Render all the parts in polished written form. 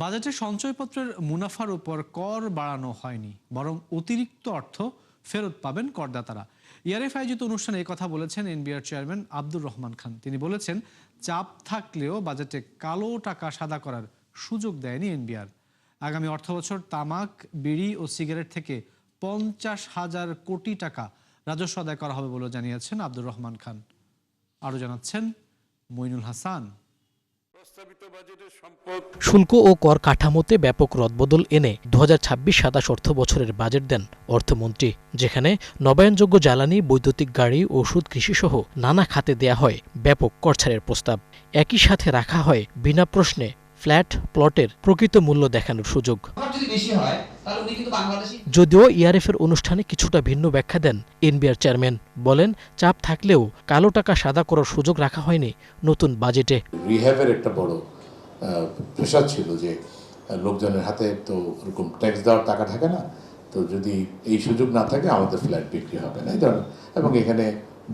বাজেটে সঞ্চয়পত্রের মুনাফার উপর কর বাড়ানো হয়নি, বরং অতিরিক্ত অর্থ ফেরত পাবেন করদাতারা। ইয়ারেফ আয়োজিত অনুষ্ঠানে এই কথা বলেছেন এনবিআর চেয়ারম্যান আব্দুর রহমান খান। তিনি বলেছেন, চাপ থাকলেও বাজেটে কালো টাকা সাদা করার সুযোগ দেয়নি এনবিআর। আগামী অর্থবছর তামাক, বিড়ি ও সিগারেট থেকে 50,000 কোটি টাকা রাজস্ব আদায় করা হবে বলে জানিয়েছেন আব্দুর রহমান খান। আরও জানাচ্ছেন মইনুল হাসান। শুল্ক ও কর কাঠামোতে ব্যাপক রদবদল এনে 2026-27 অর্থ বছরের বাজেট দেন অর্থমন্ত্রী, যেখানে নবায়নযোগ্য জ্বালানি, বৈদ্যুতিক গাড়ি, ওষুধ, কৃষিসহ নানা খাতে দেয়া হয় ব্যাপক কর ছাড়ের প্রস্তাব। একই সাথে রাখা হয় বিনা প্রশ্নে ফ্ল্যাট প্লটের প্রকৃত মূল্য দেখানোর সুযোগ। যদিও ইআরএফের অনুষ্ঠানে কিছুটা ভিন্ন ব্যাখ্যা দেন এনবিআর চেয়ারম্যান। বলেন, চাপ থাকলেও কালো টাকা সাদা করার সুযোগ রাখা হয়নি নতুন বাজেটে। রিহ্যাবের একটা বড় প্রেশার ছিল যে লোকজনের হাতে তো ওরকম ট্যাক্স দেওয়ার টাকা থাকে না, তো যদি এই সুযোগ না থাকে আমাদের ফ্ল্যাট বিক্রি হবে না, এবং এখানে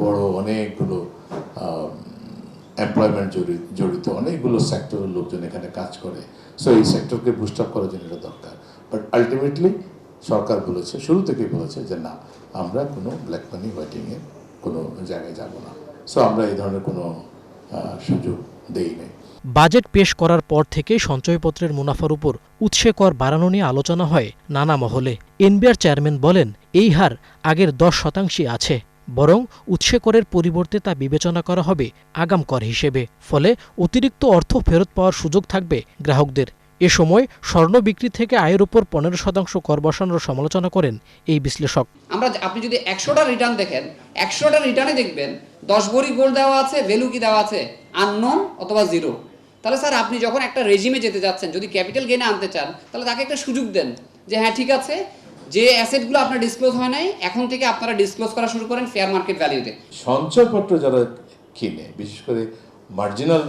বড় অনেকগুলো এমপ্লয়মেন্ট জড়িত অনেকগুলো সেক্টরের লোকজন এখানে কাজ করে। সো এই সেক্টরকে বুস্ট আপ করার জন্য এটা দরকার। বাট আলটিমেটলি সরকার বলেছে, শুরু থেকেই বলেছে যে না, আমরা কোনো ব্ল্যাক মানি হোয়াইটিংয়ের কোনো জায়গায় যাব না। সো আমরা এই ধরনের কোনো সুযোগ দেই নাই। বাজেট পেশ করার পর থেকে সঞ্চয়পত্রের মুনাফার উপর উৎসে কর বাড়ানো নিয়ে আলোচনা হয় নানা মহলে। এনবিআর চেয়ারম্যান বলেন, এই হার আগের 10% আছে, বরং উৎসে করের পরিবর্তে তা বিবেচনা করা হবে আগাম কর হিসেবে। ফলে অতিরিক্ত অর্থ ফেরত পাওয়ার সুযোগ থাকবে গ্রাহকদের। এ সময় স্বর্ণ বিক্রি থেকে আয়ের উপর 15% কর বসানোর সমালোচনা করেন এই বিশ্লেষক। আপনি যদি 100টা রিটার্ন দেখেন, 100টা রিটার্নে দেখবেন 10 ভরি গোল্ড দেওয়া আছে, ভ্যালু কি দেওয়া আছে, আননোন অথবা জিরো। তাহলে স্যার, আপনি যখন একটা রেজিমে যেতে যাচ্ছেন, যদি ক্যাপিটাল গেইনে আনতে চান, তাহলে তাকে একটা সুযোগ দেন যে হ্যাঁ ঠিক আছে, যে অ্যাসেটগুলো আপনার ডিসক্লোজ হয় নাই, এখন থেকে আপনারা ডিসক্লোজ করা শুরু করেন ফেয়ার মার্কেট ভ্যালুতে। সঞ্চয়পত্র যারা কিনে, বিশেষ করে মার্জিনাল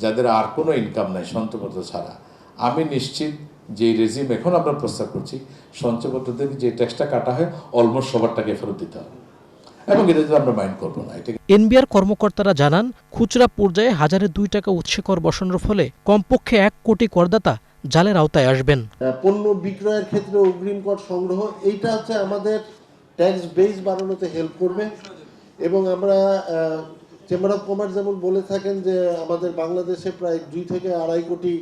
যাদের আর কোনো ইনকাম নাই সঞ্চয়পত্র ছাড়া, আমি নিশ্চিত যে রেজিম এখন আমরা প্রস্তাব করছি, সঞ্চয়পত্র থেকে যে ট্যাক্সটা কাটা হয় অলমোস্ট সবার টাকা ফেরত দিতে হবে, এবং এটা যদি আমরা মাইন্ড করবো না। এনবিআর কর্মকর্তারা জানান, খুচরা পর্যায়ে 1002 টাকা উৎসে কর বসানোর ফলে কমপক্ষে 1 কোটি করদাতা জালের আওতায় আসবেন। পণ্য বিক্রয়ের ক্ষেত্রে অগ্রিম কর সংগ্রহ, এইটা হচ্ছে আমাদের ট্যাক্স বেস বাড়ানোতে হেল্প করবে। এবং আমরা চেম্বার অফ কমার্স যেমন বলে থাকেন যে আমাদের বাংলাদেশে প্রায় 2 থেকে 2.5 কোটি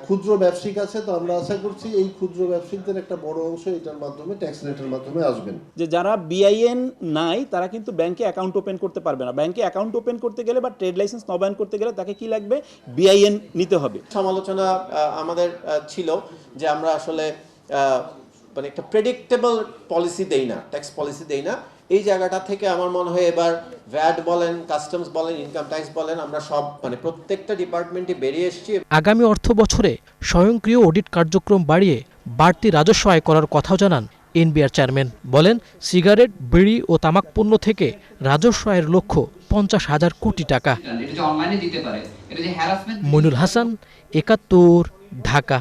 ক্ষুদ্র ব্যবসায়িক আছে, তো আমরা আশা করছি এই ক্ষুদ্র ব্যবসায়িকদের একটা বড় অংশ এটার মাধ্যমে ট্যাক্স রেটের মাধ্যমে আসবেন। যে যারা বিআইএন নাই তারা কিন্তু ব্যাংকে অ্যাকাউন্ট ওপেন করতে পারবে না। ব্যাংকে অ্যাকাউন্ট ওপেন করতে গেলে বা ট্রেড লাইসেন্স নবায়ন করতে গেলে তাকে কি লাগবে, বিআইএন নিতে হবে। সমালোচনা আমাদের ছিল যে আমরা আসলে মানে একটা প্রেডিক্টেবল পলিসি দেই না, ট্যাক্স পলিসি দেই না। এই জায়গাটা থেকে আমার মনে হয় এবার ভ্যাট বলেন, কাস্টমস বলেন, ইনকাম ট্যাক্স বলেন, আমরা সব প্রত্যেকটা ডিপার্টমেন্টে বেরিয়ে এসেছি। আগামী অর্থ বছরে স্বয়ংক্রিয় অডিট কার্যক্রম বাড়িয়ে বাড়তি রাজস্ব আয় করার কথাও জানান এনবিআর চেয়ারম্যান। বলেন, সিগারেট, বিড়ি ও তামাক পণ্য থেকে রাজস্ব আয়ের লক্ষ্য 50,000 কোটি টাকা। মইনুল হাসান, 71, ঢাকা।